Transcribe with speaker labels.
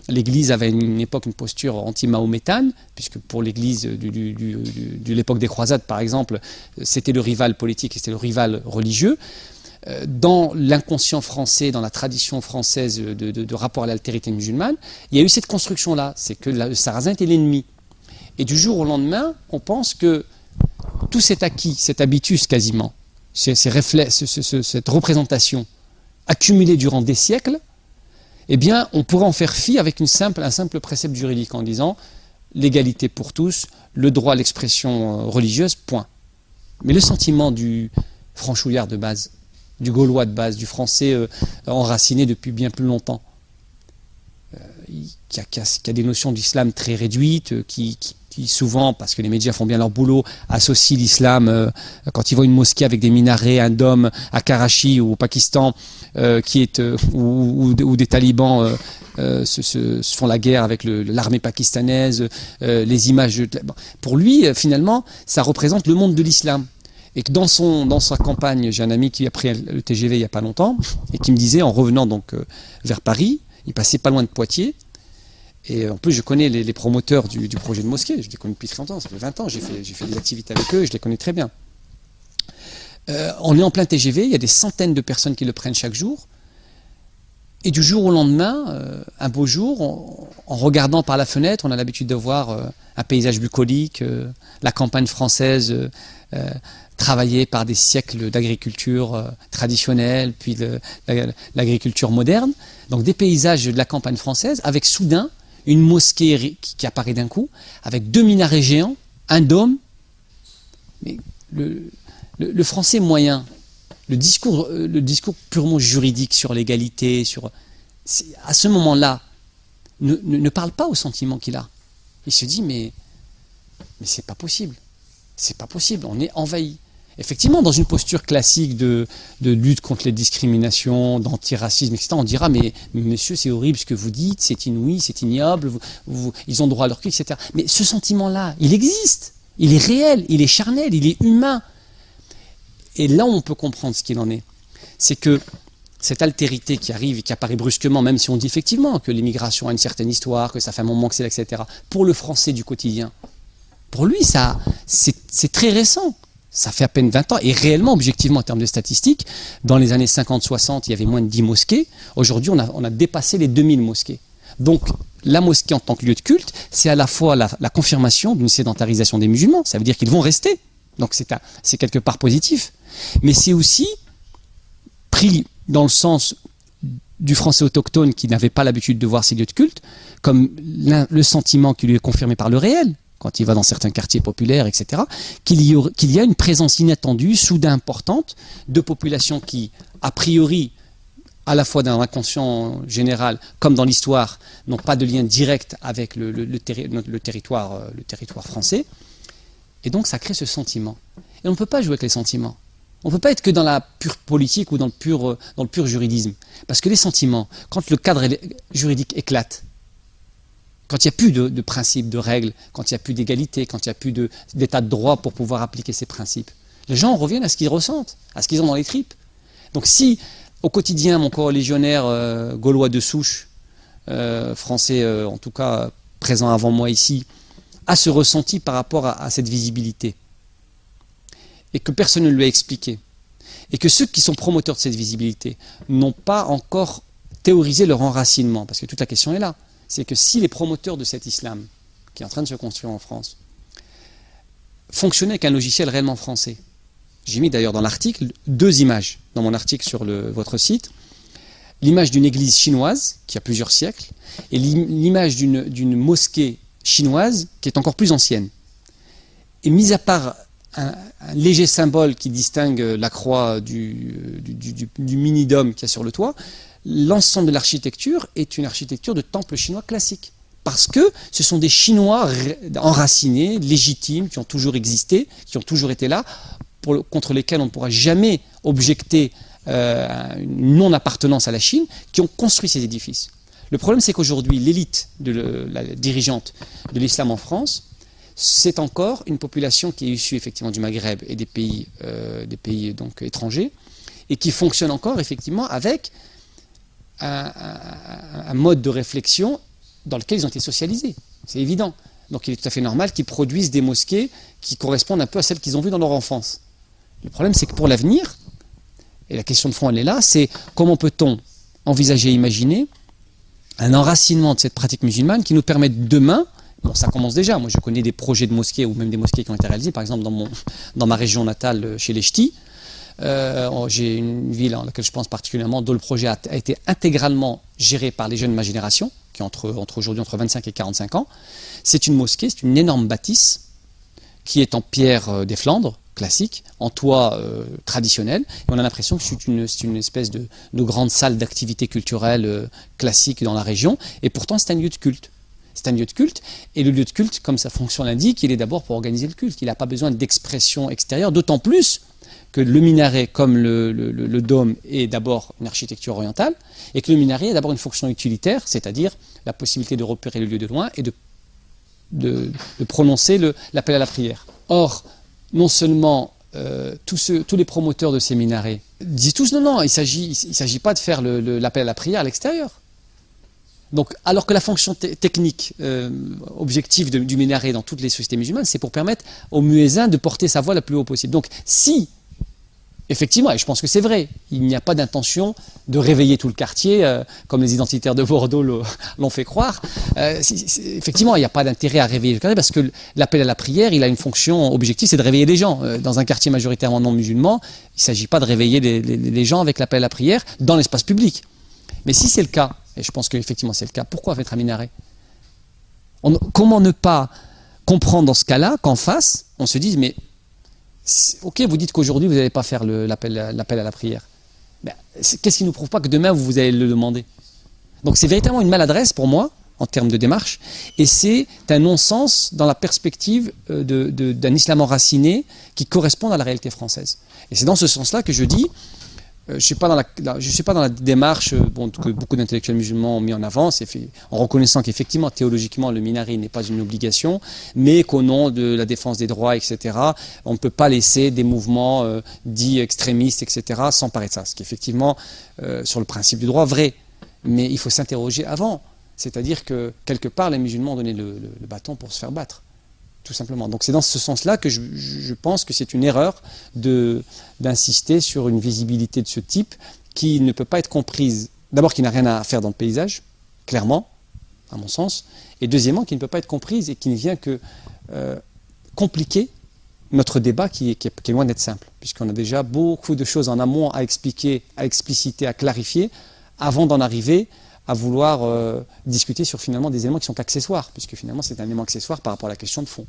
Speaker 1: L'Église avait à une époque une posture anti-mahométane, puisque pour l'Église de l'époque des croisades, par exemple, c'était le rival politique et c'était le rival religieux. Dans l'inconscient français, dans la tradition française de rapport à l'altérité musulmane, il y a eu cette construction-là, c'est que le Sarrasin était l'ennemi. Et du jour au lendemain, on pense que tout cet acquis, cet habitus quasiment, cette représentation accumulée durant des siècles, eh bien, on pourrait en faire fi avec un simple précepte juridique en disant l'égalité pour tous, le droit à l'expression religieuse, point. Mais le sentiment du franchouillard de base, du gaulois de base, du français enraciné depuis bien plus longtemps, qui a des notions d'islam très réduites, qui souvent, parce que les médias font bien leur boulot, associent l'islam, quand ils voient une mosquée avec des minarets, un dôme à Karachi ou au Pakistan, où des talibans se font la guerre avec l'armée pakistanaise, les images... Pour lui, finalement, ça représente le monde de l'islam. Et que dans sa campagne, j'ai un ami qui a pris le TGV il n'y a pas longtemps, et qui me disait, en revenant donc vers Paris, il passait pas loin de Poitiers, et en plus je connais les promoteurs du projet de mosquée, je les connais depuis très longtemps, ça fait 20 ans, j'ai fait des activités avec eux, je les connais très bien. On est en plein TGV, il y a des centaines de personnes qui le prennent chaque jour, et du jour au lendemain, un beau jour, en regardant par la fenêtre, on a l'habitude de voir un paysage bucolique, la campagne française travaillée par des siècles d'agriculture traditionnelle, puis l'agriculture moderne, donc des paysages de la campagne française, avec soudain une mosquée qui apparaît d'un coup, avec 2 minarets géants, un dôme. Mais le français moyen, le discours purement juridique sur l'égalité, à ce moment-là, ne parle pas au sentiment qu'il a. Il se dit, mais c'est pas possible. C'est pas possible, on est envahi. Effectivement, dans une posture classique de lutte contre les discriminations, d'antiracisme, etc., on dira, mais monsieur, c'est horrible ce que vous dites, c'est inouï, c'est ignoble, ils ont droit à leur cul, etc. Mais ce sentiment-là, il existe, il est réel, il est charnel, il est humain. Et là, on peut comprendre ce qu'il en est. C'est que cette altérité qui arrive et qui apparaît brusquement, même si on dit effectivement que l'immigration a une certaine histoire, que ça fait un moment que c'est là, etc., pour le français du quotidien, pour lui, c'est très récent. Ça fait à peine 20 ans. Et réellement, objectivement, en termes de statistiques, dans les années 50-60, il y avait moins de 10 mosquées. Aujourd'hui, on a dépassé les 2000 mosquées. Donc, la mosquée en tant que lieu de culte, c'est à la fois la confirmation d'une sédentarisation des musulmans. Ça veut dire qu'ils vont rester. Donc, c'est quelque part positif. Mais c'est aussi pris dans le sens du français autochtone qui n'avait pas l'habitude de voir ces lieux de culte, comme le sentiment qui lui est confirmé par le réel, quand il va dans certains quartiers populaires, etc., qu'il y a une présence inattendue, soudain importante, de populations qui, a priori, à la fois dans l'inconscient général comme dans l'histoire, n'ont pas de lien direct avec le territoire français. Et donc ça crée ce sentiment. Et on ne peut pas jouer avec les sentiments. On ne peut pas être que dans la pure politique ou dans le pur juridisme. Parce que les sentiments, quand le cadre juridique éclate, quand il n'y a plus de principes, de règles, quand il n'y a plus d'égalité, quand il n'y a plus d'état de droit pour pouvoir appliquer ces principes, les gens reviennent à ce qu'ils ressentent, à ce qu'ils ont dans les tripes. Donc si, au quotidien, mon corréligionnaire gaulois de souche, français en tout cas présent avant moi ici, a ce ressenti par rapport à cette visibilité, et que personne ne lui a expliqué, et que ceux qui sont promoteurs de cette visibilité n'ont pas encore théorisé leur enracinement, parce que toute la question est là. C'est que si les promoteurs de cet islam, qui est en train de se construire en France, fonctionnaient avec un logiciel réellement français, j'ai mis d'ailleurs dans l'article 2 images, dans mon article sur votre site, l'image d'une église chinoise, qui a plusieurs siècles, et l'image d'une mosquée chinoise, qui est encore plus ancienne. Et mis à part un léger symbole qui distingue la croix du mini-dôme qu'il y a sur le toit, l'ensemble de l'architecture est une architecture de temple chinois classique. Parce que ce sont des Chinois enracinés, légitimes, qui ont toujours existé, qui ont toujours été là, contre lesquels on ne pourra jamais objecter une non-appartenance à la Chine, qui ont construit ces édifices. Le problème, c'est qu'aujourd'hui, l'élite la dirigeante de l'islam en France, c'est encore une population qui est issue effectivement du Maghreb et des pays donc étrangers, et qui fonctionne encore effectivement avec un mode de réflexion dans lequel ils ont été socialisés. C'est évident. Donc il est tout à fait normal qu'ils produisent des mosquées qui correspondent un peu à celles qu'ils ont vues dans leur enfance. Le problème, c'est que pour l'avenir, et la question de fond, elle est là, c'est comment peut-on envisager et imaginer un enracinement de cette pratique musulmane qui nous permette demain, bon, ça commence déjà, moi je connais des projets de mosquées ou même des mosquées qui ont été réalisées, par exemple dans ma région natale, chez les Ch'tis, j'ai une ville en laquelle je pense particulièrement, dont le projet a été intégralement géré par les jeunes de ma génération, qui ont aujourd'hui entre 25 et 45 ans. C'est une mosquée, c'est une énorme bâtisse qui est en pierre des Flandres, classique, en toit traditionnel. Et on a l'impression que c'est une espèce de grande salle d'activité culturelle classique dans la région. Et pourtant, c'est un lieu de culte. C'est un lieu de culte. Et le lieu de culte, comme sa fonction l'indique, il est d'abord pour organiser le culte. Il n'a pas besoin d'expression extérieure, d'autant plus que le minaret, comme le dôme, est d'abord une architecture orientale, et que le minaret a d'abord une fonction utilitaire, c'est-à-dire la possibilité de repérer le lieu de loin et de prononcer l'appel à la prière. Or, non seulement tous les promoteurs de ces minarets disent tous non, il ne s'agit pas de faire l'appel à la prière à l'extérieur. Donc, alors que la fonction technique objective du minaret dans toutes les sociétés musulmanes, c'est pour permettre au muezzin de porter sa voix la plus haut possible. Donc, si, effectivement, et je pense que c'est vrai, il n'y a pas d'intention de réveiller tout le quartier, comme les identitaires de Bordeaux l'ont fait croire, effectivement, il n'y a pas d'intérêt à réveiller le quartier, parce que l'appel à la prière, il a une fonction objective, c'est de réveiller les gens. Dans un quartier majoritairement non musulman, il ne s'agit pas de réveiller les gens avec l'appel à la prière dans l'espace public. Mais si c'est le cas, et je pense qu'effectivement c'est le cas, pourquoi mettre un minaret ? Comment ne pas comprendre dans ce cas-là qu'en face, on se dise, mais ok, vous dites qu'aujourd'hui vous n'allez pas faire l'appel à la prière. Ben, qu'est-ce qui ne nous prouve pas que demain vous allez le demander ? Donc c'est véritablement une maladresse pour moi, en termes de démarche, et c'est un non-sens dans la perspective d'un islam enraciné qui correspond à la réalité française. Et c'est dans ce sens-là que je dis, je ne suis pas dans la démarche que beaucoup d'intellectuels musulmans ont mis en avant, en reconnaissant qu'effectivement, théologiquement, le minaret n'est pas une obligation, mais qu'au nom de la défense des droits, etc., on ne peut pas laisser des mouvements dits extrémistes, etc., s'emparer de ça. Ce qui est effectivement, sur le principe du droit, vrai. Mais il faut s'interroger avant. C'est-à-dire que, quelque part, les musulmans ont donné le bâton pour se faire battre. Tout simplement. Donc c'est dans ce sens-là que je pense que c'est une erreur d'insister sur une visibilité de ce type qui ne peut pas être comprise, d'abord qui n'a rien à faire dans le paysage, clairement, à mon sens, et deuxièmement qui ne peut pas être comprise et qui ne vient que compliquer notre débat qui est loin d'être simple, puisqu'on a déjà beaucoup de choses en amont à expliquer, à expliciter, à clarifier, avant d'en arriver à vouloir discuter sur finalement des éléments qui sont accessoires, puisque finalement c'est un élément accessoire par rapport à la question de fond.